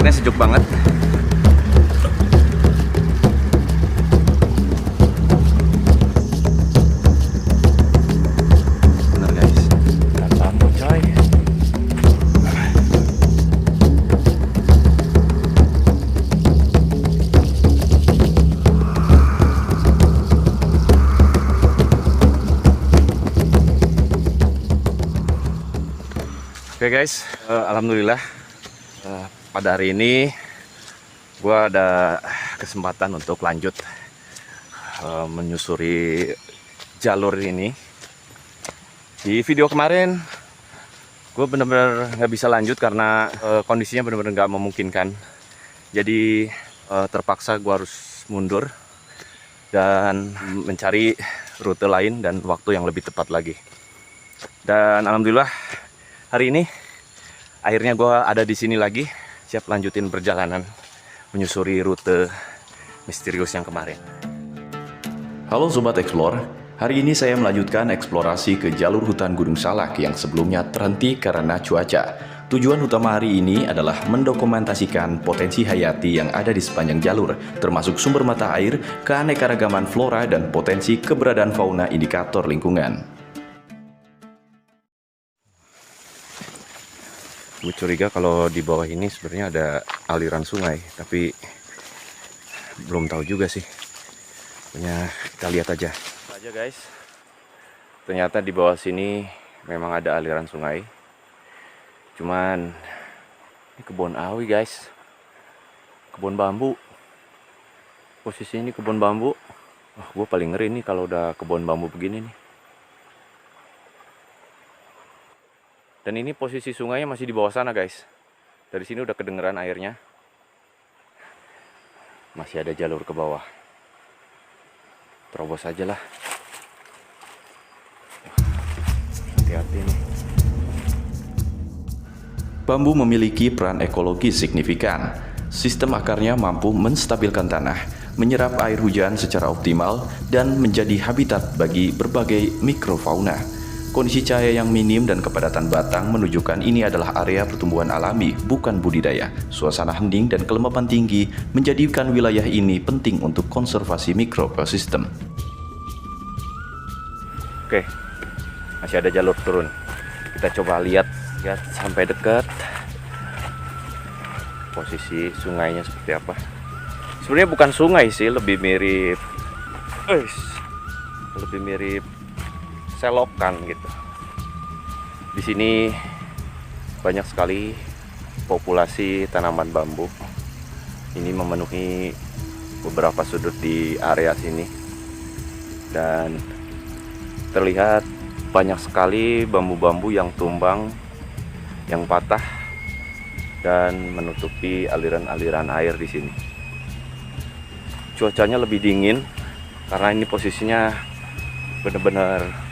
Airnya sejuk banget. Bener guys, dan bambu coy. Oke guys, alhamdulillah pada hari ini gue ada kesempatan untuk lanjut menyusuri jalur ini. Di video kemarin gue bener-bener nggak bisa lanjut karena kondisinya bener-bener nggak memungkinkan. Jadi terpaksa gue harus mundur dan mencari rute lain dan waktu yang lebih tepat lagi. Dan alhamdulillah hari ini akhirnya gue ada di sini lagi, siap lanjutin perjalanan menyusuri rute misterius yang kemarin. Halo Sobat Explore, hari ini saya melanjutkan eksplorasi ke jalur hutan Gunung Salak yang sebelumnya terhenti karena cuaca. Tujuan utama hari ini adalah mendokumentasikan potensi hayati yang ada di sepanjang jalur, termasuk sumber mata air, keanekaragaman flora, dan potensi keberadaan fauna indikator lingkungan. Gue curiga kalau di bawah ini sebenarnya ada aliran sungai, tapi belum tahu juga sih. Pokoknya kita lihat aja. Guys, ternyata di bawah sini memang ada aliran sungai. Cuman ini kebun awi guys, kebun bambu. Posisi ini kebun bambu. Wah, gue paling ngeri nih kalau udah kebun bambu begini nih. Dan ini posisi sungainya masih di bawah sana guys. Dari sini udah kedengeran airnya. Masih ada jalur ke bawah. Terobos aja lah. Hati-hati nih. Bambu memiliki peran ekologis signifikan. Sistem akarnya mampu menstabilkan tanah, menyerap air hujan secara optimal, dan menjadi habitat bagi berbagai mikrofauna. Kondisi cahaya yang minim dan kepadatan batang menunjukkan ini adalah area pertumbuhan alami, bukan budidaya. Suasana hening dan kelembapan tinggi menjadikan wilayah ini penting untuk konservasi mikroekosistem. Oke, masih ada jalur turun. Kita coba lihat sampai dekat. Posisi sungainya seperti apa? Sebenarnya bukan sungai sih, lebih mirip selokan gitu. Di sini banyak sekali populasi tanaman bambu. Ini memenuhi beberapa sudut di area sini. Dan terlihat banyak sekali bambu-bambu yang tumbang, yang patah dan menutupi aliran-aliran air di sini. Cuacanya lebih dingin karena ini posisinya benar-benar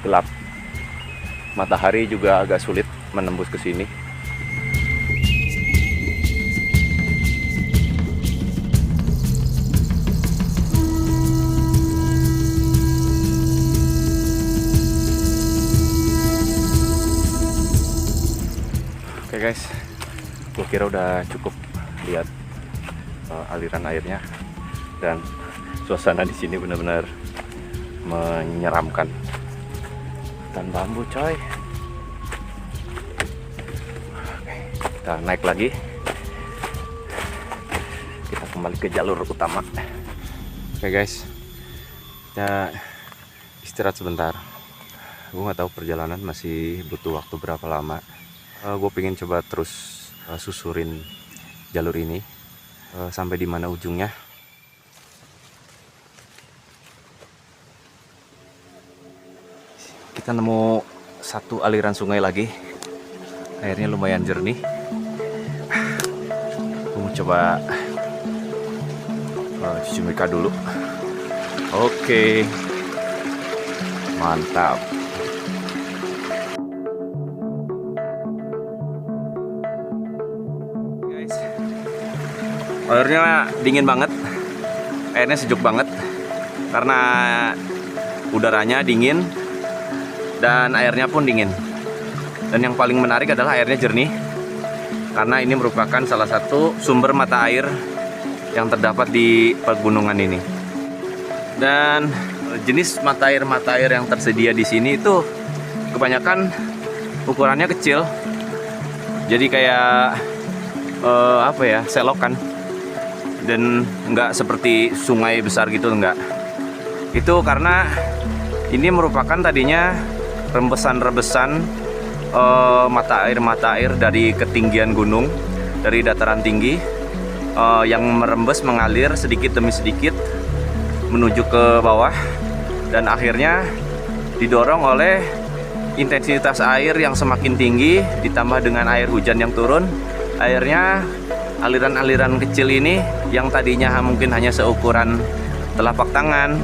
gelap. Matahari juga agak sulit menembus ke sini. Oke guys, gue kira udah cukup lihat aliran airnya, dan suasana di sini benar-benar menyeramkan. Dan bambu coy. Oke, kita naik lagi. Kita kembali ke jalur utama. Oke guys, kita istirahat sebentar. Gue nggak tahu perjalanan masih butuh waktu berapa lama. Gue pengen coba terus susurin jalur ini sampai di mana ujungnya. Kita nemu satu aliran sungai lagi. Airnya lumayan jernih. Aku mau coba cuci muka dulu. Oke, mantap. Guys, airnya dingin banget. Airnya sejuk banget karena udaranya dingin dan airnya pun dingin. Dan yang paling menarik adalah airnya jernih. karena ini merupakan salah satu sumber mata air yang terdapat di pegunungan ini. Dan jenis mata air yang tersedia di sini itu kebanyakan ukurannya kecil. Jadi kayak selokan. Dan nggak seperti sungai besar gitu, enggak. Itu karena ini merupakan tadinya rembesan-rembesan mata air dari ketinggian gunung, dari dataran tinggi yang merembes mengalir sedikit demi sedikit menuju ke bawah, dan akhirnya didorong oleh intensitas air yang semakin tinggi ditambah dengan air hujan yang turun. Akhirnya aliran-aliran kecil ini yang tadinya mungkin hanya seukuran telapak tangan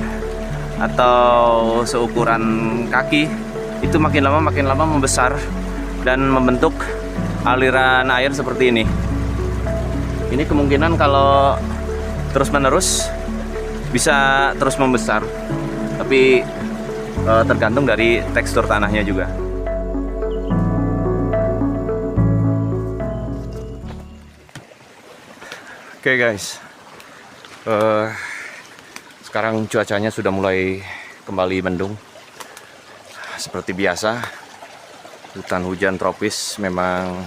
atau seukuran kaki, itu makin lama membesar dan membentuk aliran air seperti ini. Ini kemungkinan kalau terus-menerus bisa terus membesar, tapi tergantung dari tekstur tanahnya juga. Oke guys, sekarang cuacanya sudah mulai kembali mendung. Seperti biasa, hutan hujan tropis memang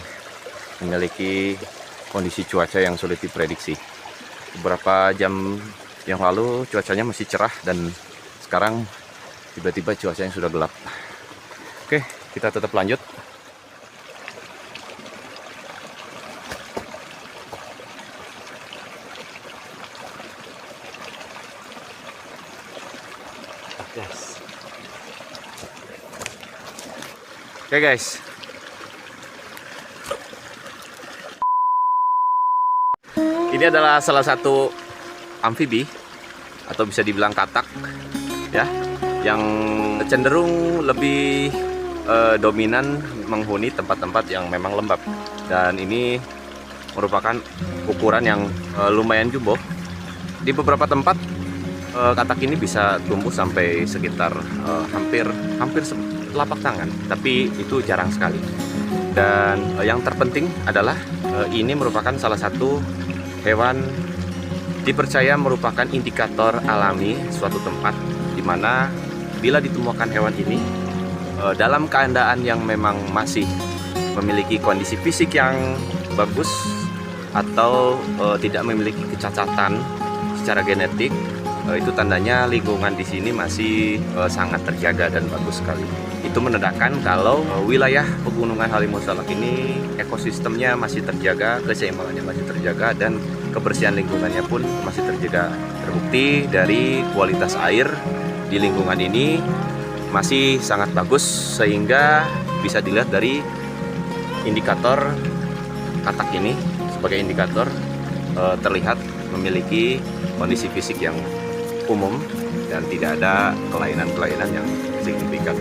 memiliki kondisi cuaca yang sulit diprediksi. Beberapa jam yang lalu cuacanya masih cerah, dan sekarang tiba-tiba cuacanya sudah gelap. Oke, kita tetap lanjut. Oke guys, ini adalah salah satu amfibi atau bisa dibilang katak ya, yang cenderung lebih dominan menghuni tempat-tempat yang memang lembab, dan ini merupakan ukuran yang lumayan jumbo. Di beberapa tempat katak ini bisa tumbuh sampai sekitar hampir telapak tangan, tapi itu jarang sekali. Dan yang terpenting adalah ini merupakan salah satu hewan dipercaya merupakan indikator alami suatu tempat, di mana bila ditemukan hewan ini dalam keadaan yang memang masih memiliki kondisi fisik yang bagus atau tidak memiliki kecacatan secara genetik, itu tandanya lingkungan di sini masih sangat terjaga dan bagus sekali. Itu menandakan kalau wilayah pegunungan Halimau Salak ini ekosistemnya masih terjaga, keseimbangannya masih terjaga, dan kebersihan lingkungannya pun masih terjaga. Terbukti dari kualitas air di lingkungan ini masih sangat bagus, sehingga bisa dilihat dari indikator katak ini sebagai indikator terlihat memiliki kondisi fisik yang umum dan tidak ada kelainan-kelainan yang signifikan.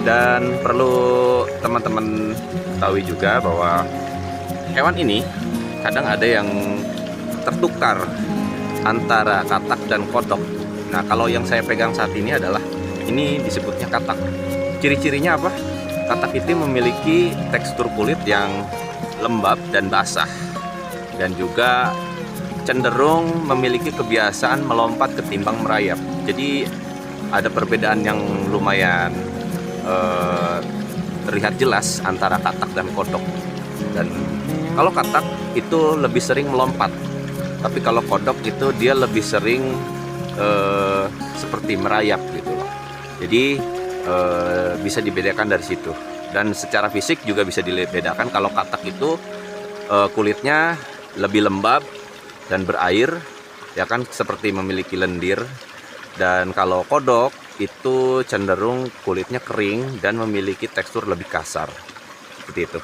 Dan perlu teman-teman ketahui juga bahwa hewan ini kadang ada yang tertukar antara katak dan kodok. Nah, kalau yang saya pegang saat ini adalah ini disebutnya katak. Ciri-cirinya apa? Katak itu memiliki tekstur kulit yang lembab dan basah, dan juga cenderung memiliki kebiasaan melompat ketimbang merayap. Jadi ada perbedaan yang lumayan terlihat jelas antara katak dan kodok. Dan kalau katak itu lebih sering melompat, tapi kalau kodok itu dia lebih sering seperti merayap gitu loh. Jadi bisa dibedakan dari situ. Dan secara fisik juga bisa dibedakan kalau katak itu kulitnya lebih lembab dan berair, ya kan, seperti memiliki lendir. Dan kalau kodok itu cenderung kulitnya kering dan memiliki tekstur lebih kasar, seperti itu.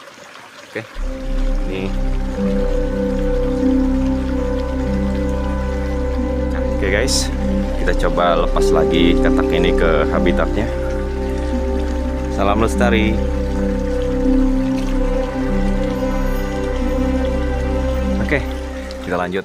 Oke, ini. Oke guys, kita coba lepas lagi katak ini ke habitatnya. Salam lestari. Oke, kita lanjut.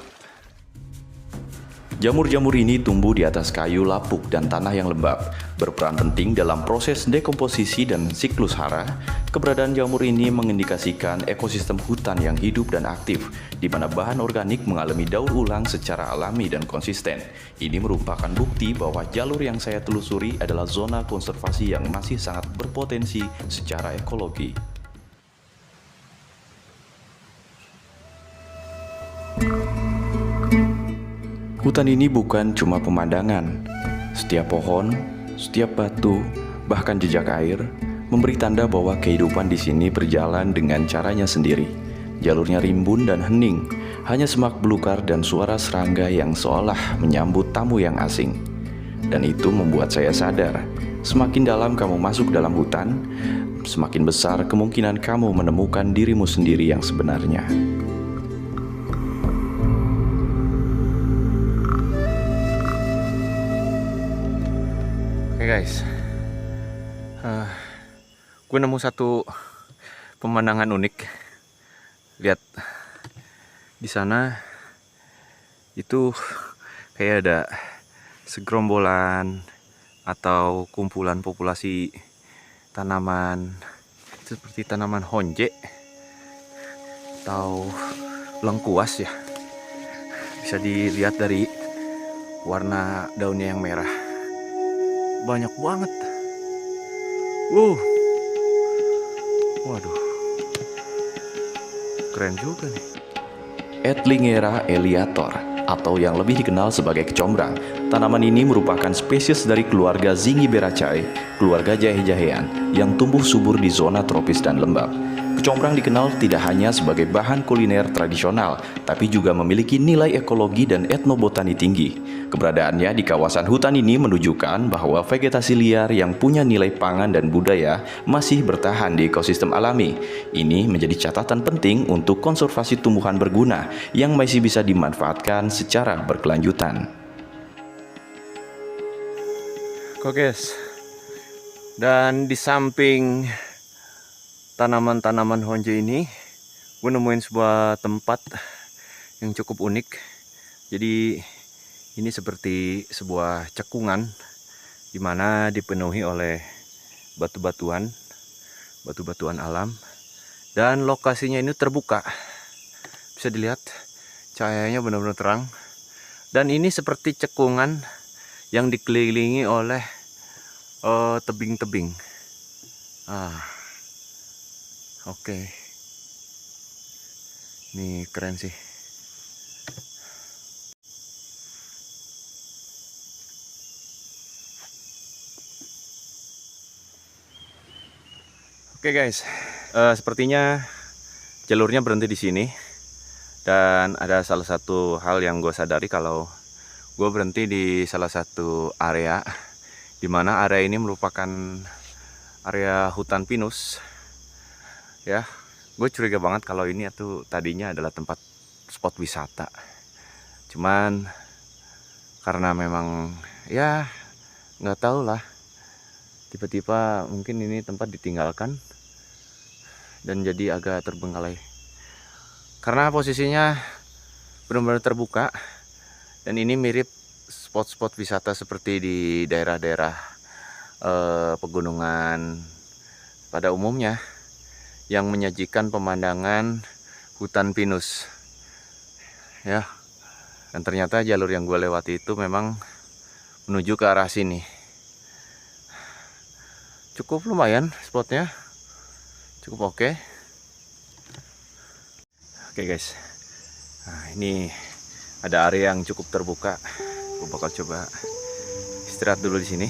Jamur-jamur ini tumbuh di atas kayu lapuk dan tanah yang lembab. Berperan penting dalam proses dekomposisi dan siklus hara, keberadaan jamur ini mengindikasikan ekosistem hutan yang hidup dan aktif, di mana bahan organik mengalami daur ulang secara alami dan konsisten. Ini merupakan bukti bahwa jalur yang saya telusuri adalah zona konservasi yang masih sangat berpotensi secara ekologi. Hutan ini bukan cuma pemandangan. Setiap pohon, setiap batu, bahkan jejak air memberi tanda bahwa kehidupan di sini berjalan dengan caranya sendiri. Jalurnya rimbun dan hening, hanya semak belukar dan suara serangga yang seolah menyambut tamu yang asing. Dan itu membuat saya sadar, semakin dalam kamu masuk dalam hutan, semakin besar kemungkinan kamu menemukan dirimu sendiri yang sebenarnya. Oke guys, gue nemu satu pemandangan unik. Lihat di sana itu kayak ada segerombolan atau kumpulan populasi tanaman seperti tanaman honje atau lengkuas ya. Bisa dilihat dari warna daunnya yang merah. Banyak banget. Waduh. Keren juga nih. Edlingera eleator, atau yang lebih dikenal sebagai kecombrang. Tanaman ini merupakan spesies dari keluarga Zingiberaceae, keluarga jahe-jahean, yang tumbuh subur di zona tropis dan lembab. Kecombrang dikenal tidak hanya sebagai bahan kuliner tradisional, tapi juga memiliki nilai ekologi dan etnobotani tinggi. Keberadaannya di kawasan hutan ini menunjukkan bahwa vegetasi liar yang punya nilai pangan dan budaya masih bertahan di ekosistem alami. Ini menjadi catatan penting untuk konservasi tumbuhan berguna yang masih bisa dimanfaatkan secara berkelanjutan. Oke guys, dan di samping tanaman-tanaman honje ini, gue nemuin sebuah tempat yang cukup unik. Jadi ini seperti sebuah cekungan di mana dipenuhi oleh batu-batuan alam, dan lokasinya ini terbuka. Bisa dilihat cahayanya benar-benar terang, dan ini seperti cekungan yang dikelilingi oleh tebing-tebing. Oke. Ini keren sih. Oke guys, sepertinya jalurnya berhenti di sini. Dan ada salah satu hal yang gue sadari kalau gue berhenti di salah satu area, di mana area ini merupakan area hutan pinus. Ya, gue curiga banget kalau ini tuh tadinya adalah tempat spot wisata. Cuman karena memang ya nggak tahu lah, tiba-tiba mungkin ini tempat ditinggalkan dan jadi agak terbengkalai. Karena posisinya benar-benar terbuka, dan ini mirip spot-spot wisata seperti di daerah-daerah pegunungan pada umumnya, yang menyajikan pemandangan hutan pinus ya. Dan ternyata jalur yang gue lewati itu memang menuju ke arah sini. Cukup lumayan spotnya, cukup oke. Oke guys, nah ini ada area yang cukup terbuka. Gue bakal coba istirahat dulu di sini.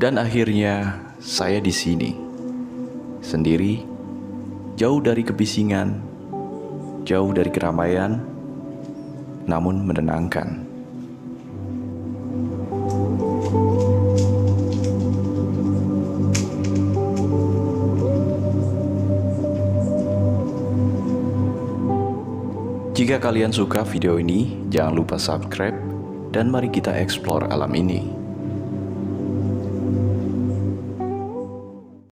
Dan akhirnya saya di sini, sendiri, jauh dari kebisingan, jauh dari keramaian, namun menenangkan. Jika kalian suka video ini, jangan lupa subscribe dan mari kita explore alam ini.